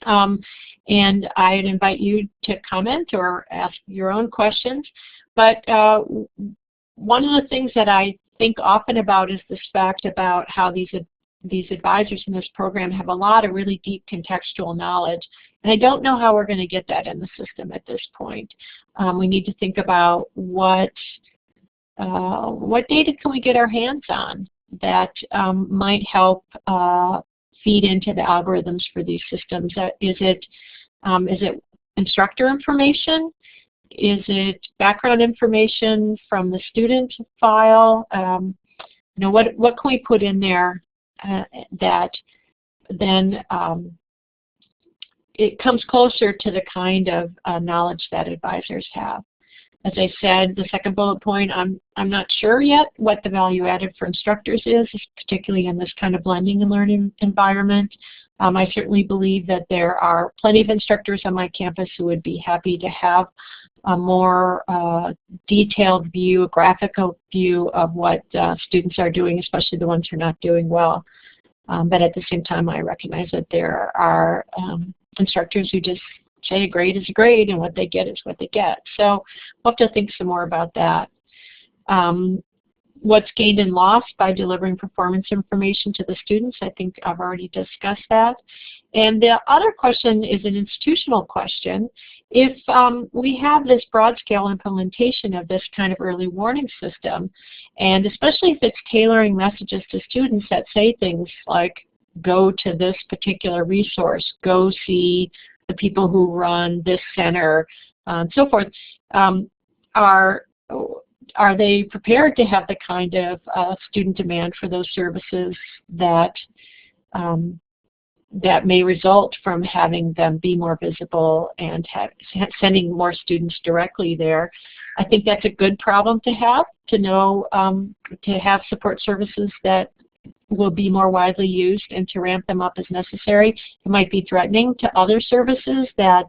And I'd invite you to comment or ask your own questions. But one of the things that I think often about is this fact about how these these advisors in this program have a lot of really deep contextual knowledge, and I don't know how we're going to get that in the system at this point. We need to think about what data can we get our hands on that might help feed into the algorithms for these systems. Is it instructor information? Is it background information from the student file? What can we put in there that then it comes closer to the kind of knowledge that advisors have. As I said, the second bullet point, I'm not sure yet what the value added for instructors is, particularly in this kind of blending and learning environment. I certainly believe that there are plenty of instructors on my campus who would be happy to have a more detailed view, a graphical view of what students are doing, especially the ones who are not doing well. But at the same time, I recognize that there are instructors who just say a grade is a grade and what they get is what they get. So we'll have to think some more about that. What's gained and lost by delivering performance information to the students? I think I've already discussed that. And the other question is an institutional question. If we have this broad-scale implementation of this kind of early warning system, and especially if it's tailoring messages to students that say things like, go to this particular resource, go see the people who run this center, and so forth, are they prepared to have the kind of student demand for those services that that may result from having them be more visible and sending more students directly there? I think that's a good problem to know, to have support services that will be more widely used and to ramp them up as necessary. It might be threatening to other services that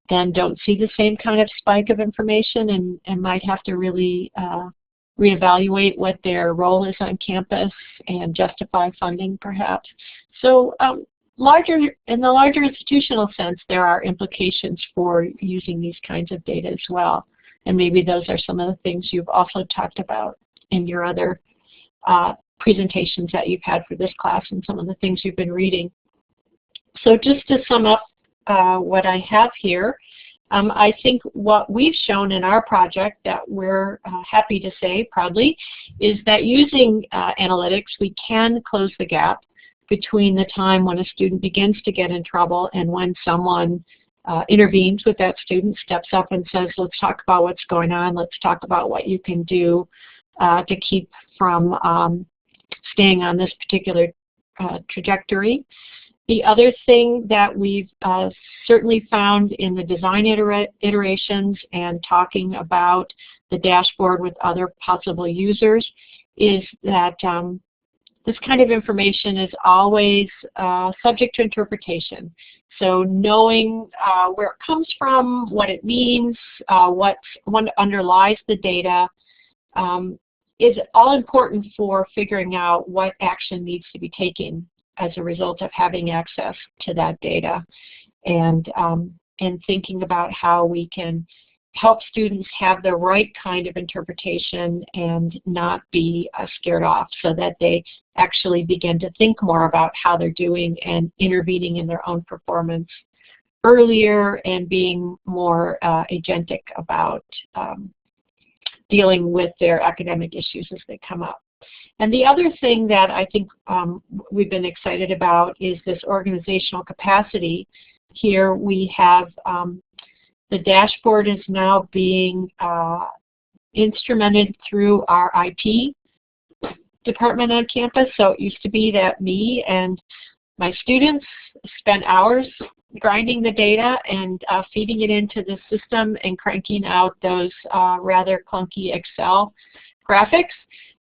then don't see the same kind of spike of information and might have to really reevaluate what their role is on campus and justify funding perhaps. So in the larger institutional sense, there are implications for using these kinds of data as well. And maybe those are some of the things you've also talked about in your other presentations that you've had for this class and some of the things you've been reading. So just to sum up what I have here, I think what we've shown in our project that we're happy to say proudly is that using analytics, we can close the gap between the time when a student begins to get in trouble and when someone intervenes with that student, steps up and says, let's talk about what's going on, let's talk about what you can do to keep from staying on this particular trajectory. The other thing that we've certainly found in the design iterations and talking about the dashboard with other possible users is that this kind of information is always subject to interpretation. So knowing where it comes from, what it means, what underlies the data, is all important for figuring out what action needs to be taken as a result of having access to that data, and thinking about how we can help students have the right kind of interpretation and not be scared off, so that they actually begin to think more about how they're doing and intervening in their own performance earlier and being more agentic about dealing with their academic issues as they come up. And the other thing that I think we've been excited about is this organizational capacity. Here we have the dashboard is now being instrumented through our IT department on campus. So it used to be that me and my students spent hours grinding the data and feeding it into the system and cranking out those rather clunky Excel graphics.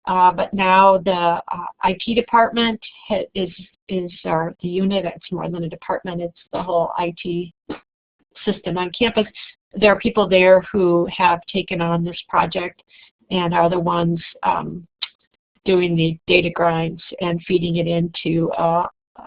But now the IT department is the unit. It's more than a department. It's the whole IT system on campus. There are people there who have taken on this project and are the ones doing the data grinds and feeding it into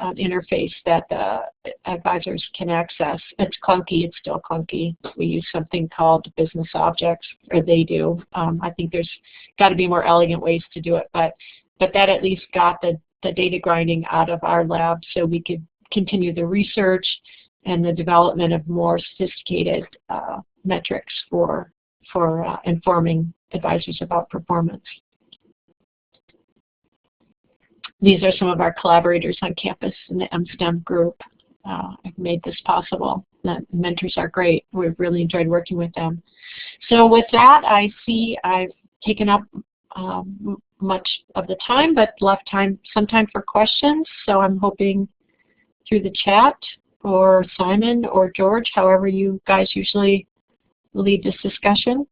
an interface that the advisors can access. It's clunky. It's still clunky. We use something called business objects, or they do. I think there's got to be more elegant ways to do it, but that at least got the the data grinding out of our lab so we could continue the research and the development of more sophisticated metrics for informing advisors about performance. These are some of our collaborators on campus in the MSTEM group. I've made this possible. The mentors are great. We've really enjoyed working with them. So with that, I see I've taken up much of the time, but left some time for questions. So I'm hoping through the chat, or Simon or George, however you guys usually lead this discussion.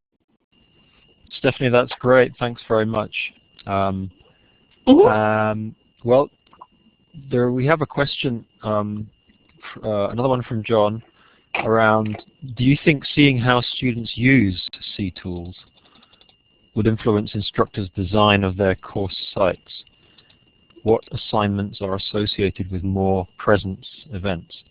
Stephanie, that's great. Thanks very much. Well, we have a question, another one from John, around, do you think seeing how students use C tools would influence instructors' design of their course sites? What assignments are associated with more presence events?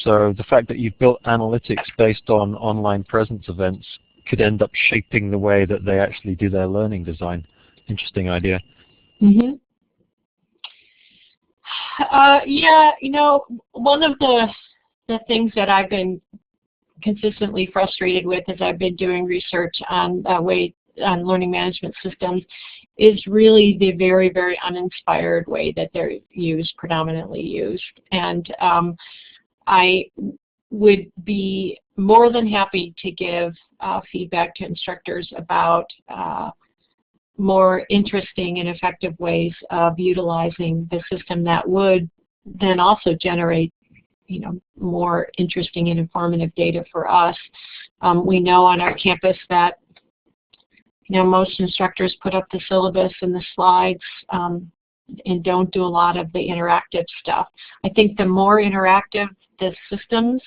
So the fact that you've built analytics based on online presence events could end up shaping the way that they actually do their learning design. Interesting idea. Mm-hmm. Yeah, you know, one of the things that I've been consistently frustrated with as I've been doing research on learning management systems is really the very, very uninspired way that they're predominantly used. And I would be more than happy to give feedback to instructors about more interesting and effective ways of utilizing the system that would then also generate, you know, more interesting and informative data for us. We know on our campus that, you know, most instructors put up the syllabus and the slides and don't do a lot of the interactive stuff. I think the more interactive the systems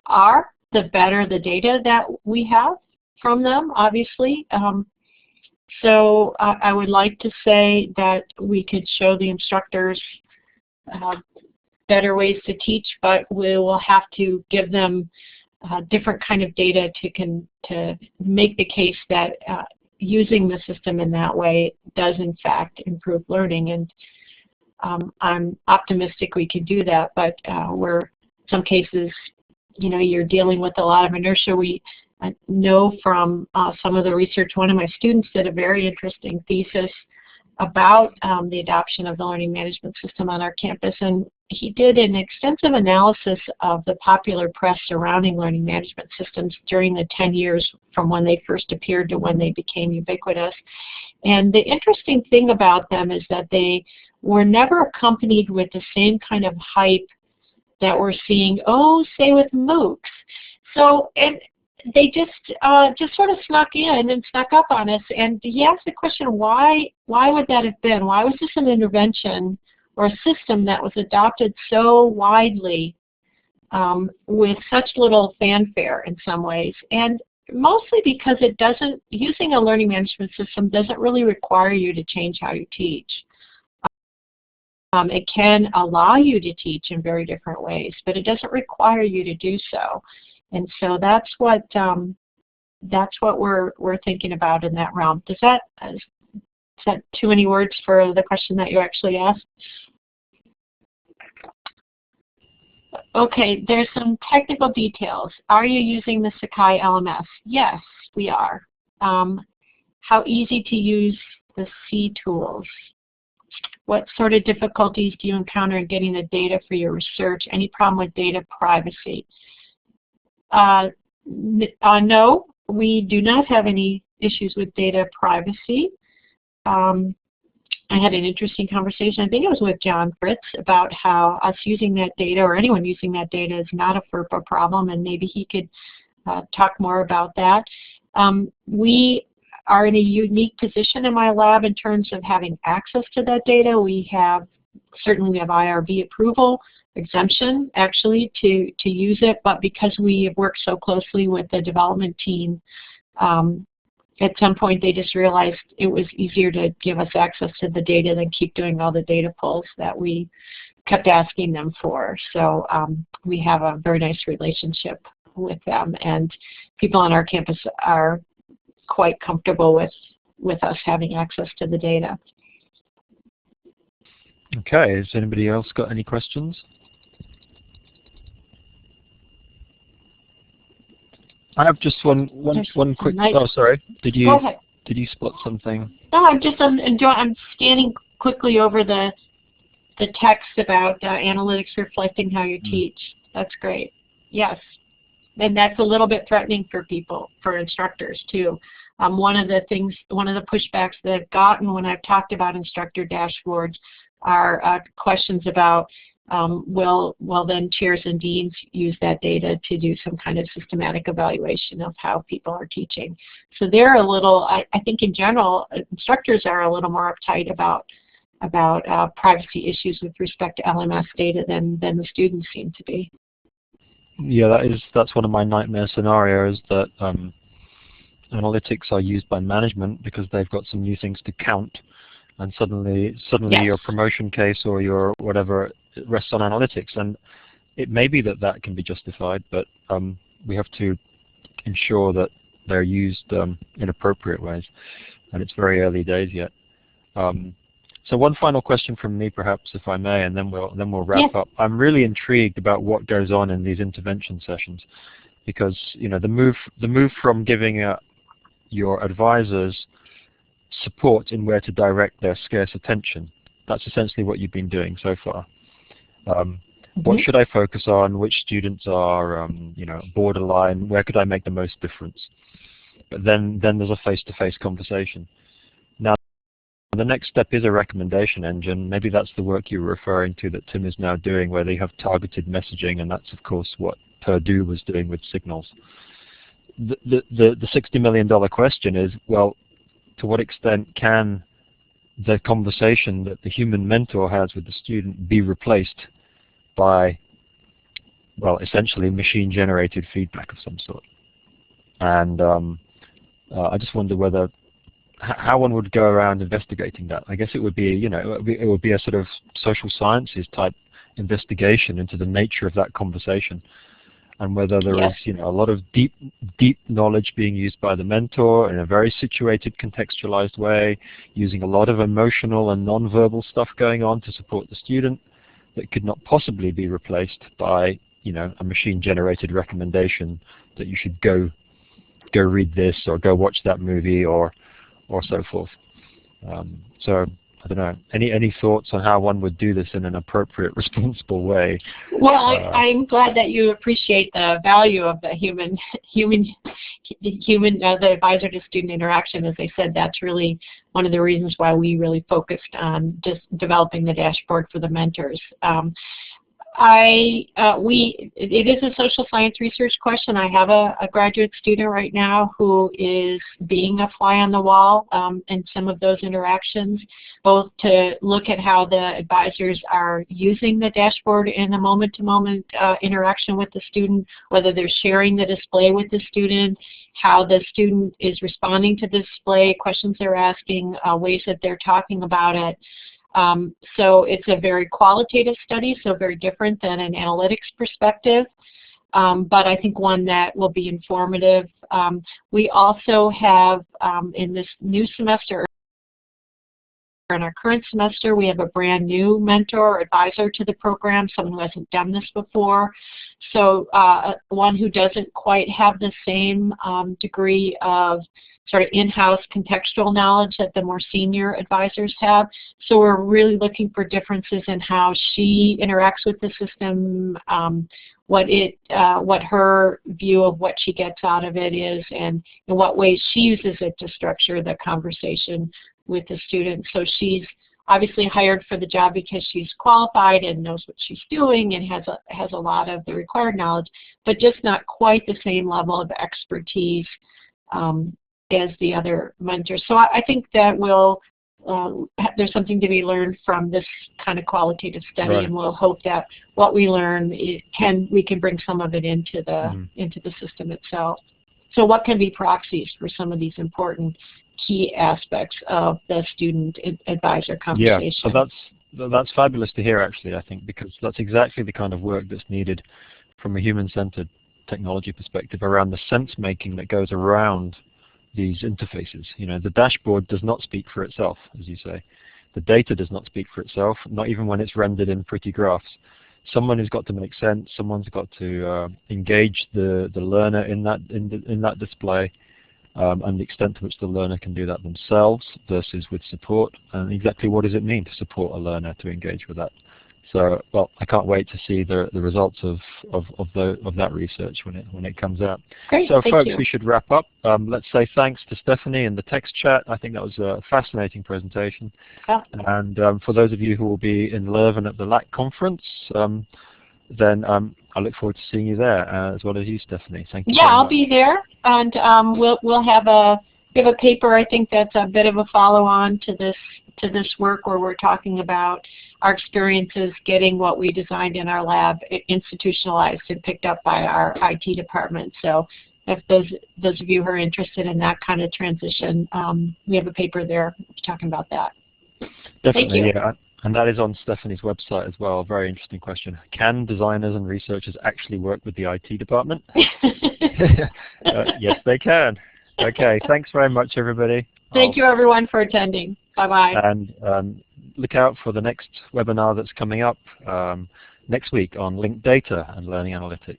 are, the better the data that we have from them, obviously. So I would like to say that we could show the instructors better ways to teach, but we will have to give them different kind of data to make the case that using the system in that way does in fact improve learning. And I'm optimistic we can do that, but where some cases, you know, you're dealing with a lot of inertia. We know from some of the research, one of my students did a very interesting thesis about the adoption of the learning management system on our campus, and he did an extensive analysis of the popular press surrounding learning management systems during the 10 years from when they first appeared to when they became ubiquitous. And the interesting thing about them is that they were never accompanied with the same kind of hype that we're seeing, say with MOOCs. So, and they just sort of snuck in and snuck up on us. And he asked the question, why would that have been? Why was this an intervention or a system that was adopted so widely with such little fanfare in some ways? And mostly because using a learning management system doesn't really require you to change how you teach. It can allow you to teach in very different ways, but it doesn't require you to do so. And so that's what we're thinking about in that realm. Is that too many words for the question that you actually asked? Okay, there's some technical details. Are you using the Sakai LMS? Yes, we are. How easy to use the C tools? What sort of difficulties do you encounter in getting the data for your research? Any problem with data privacy? No, we do not have any issues with data privacy. I had an interesting conversation, I think it was with John Fritz, about how us using that data, or anyone using that data, is not a FERPA problem, and maybe he could talk more about that. We are in a unique position in my lab in terms of having access to that data. We certainly have IRB approval, exemption actually to use it, but because we have worked so closely with the development team, at some point they just realized it was easier to give us access to the data than keep doing all the data pulls that we kept asking them for. So we have a very nice relationship with them, and people on our campus are quite comfortable with us having access to the data. Okay, has anybody else got any questions? I have just one quick. Oh, sorry. Go ahead. Did you spot something? No, I'm just enjoying. I'm scanning quickly over the text about analytics reflecting how you teach. That's great. Yes, and that's a little bit threatening for people, for instructors too. One of the pushbacks that I've gotten when I've talked about instructor dashboards are questions about will then chairs and deans use that data to do some kind of systematic evaluation of how people are teaching. So they're a little, I think in general, instructors are a little more uptight about privacy issues with respect to LMS data than the students seem to be. Yeah, that's one of my nightmare scenarios, that analytics are used by management because they've got some new things to count, and suddenly Yes. your promotion case or your whatever rests on analytics, and it may be that can be justified, but we have to ensure that they're used in appropriate ways, and it's very early days yet. So one final question from me, perhaps, if I may, and then we'll wrap up. I'm really intrigued about what goes on in these intervention sessions, because the move from giving your advisors support in where to direct their scarce attention. That's essentially what you've been doing so far. What should I focus on? Which students are borderline? Where could I make the most difference? But then there's a face-to-face conversation. Now, the next step is a recommendation engine. Maybe that's the work you were referring to that Tim is now doing, where they have targeted messaging, and that's of course what Purdue was doing with Signals. The $60 million question is, well, to what extent can the conversation that the human mentor has with the student be replaced by, well, essentially machine-generated feedback of some sort? And I just wonder how one would go around investigating that. I guess it would be, it would be a sort of social sciences type investigation into the nature of that conversation, and whether there is, a lot of deep knowledge being used by the mentor in a very situated, contextualized way, using a lot of emotional and non-verbal stuff going on to support the student, that could not possibly be replaced by, a machine-generated recommendation that you should go read this or go watch that movie or so forth. So I don't know. Any thoughts on how one would do this in an appropriate, responsible way? Well, I'm glad that you appreciate the value of the the advisor to student interaction. As I said, that's really one of the reasons why we really focused on just developing the dashboard for the mentors. It is a social science research question. I have a graduate student right now who is being a fly on the wall in some of those interactions, both to look at how the advisors are using the dashboard in a moment-to-moment interaction with the student, whether they're sharing the display with the student, how the student is responding to the display, questions they're asking, ways that they're talking about it. So it's a very qualitative study, so very different than an analytics perspective, but I think one that will be informative. We also have, in this new semester, in our current semester, we have a brand new mentor or advisor to the program, someone who hasn't done this before. So one who doesn't quite have the same degree of sort of in-house contextual knowledge that the more senior advisors have. So we're really looking for differences in how she interacts with the system, what her view of what she gets out of it is, and in what ways she uses it to structure the conversation with the student. So she's obviously hired for the job because she's qualified and knows what she's doing and has a lot of the required knowledge, but just not quite the same level of expertise as the other mentors. So I think that there's something to be learned from this kind of qualitative study, right. And we'll hope that what we learn we can bring some of it into the system itself. So what can be proxies for some of these important key aspects of the student advisor conversation? Yeah, so that's fabulous to hear, actually, I think, because that's exactly the kind of work that's needed from a human-centered technology perspective around the sense-making that goes around these interfaces. The dashboard does not speak for itself, as you say. The data does not speak for itself, not even when it's rendered in pretty graphs. Someone has got to make sense. Someone's got to engage the learner in that display, and the extent to which the learner can do that themselves versus with support, and exactly what does it mean to support a learner to engage with that. So, well, I can't wait to see the results of that research when it comes out. Great, so, folks, you. we should wrap up. Let's say thanks to Stephanie in the text chat. I think that was a fascinating presentation. Yeah. And for those of you who will be in Leuven at the LAC conference, then I look forward to seeing you there, as well as you, Stephanie. Thank you. Yeah, very I'll much. be there, and we'll have a paper. I think that's a bit of a follow-on to this work where we're talking about our experiences getting what we designed in our lab institutionalized and picked up by our IT department. So if those of you who are interested in that kind of transition, we have a paper there talking about that. Definitely, Thank you. yeah. And that is on Stephanie's website as well. A very interesting question. Can designers and researchers actually work with the IT department? Yes, they can. Okay, thanks very much, everybody. Thank you, everyone, for attending. Bye-bye. And look out for the next webinar that's coming up next week on linked data and learning analytics.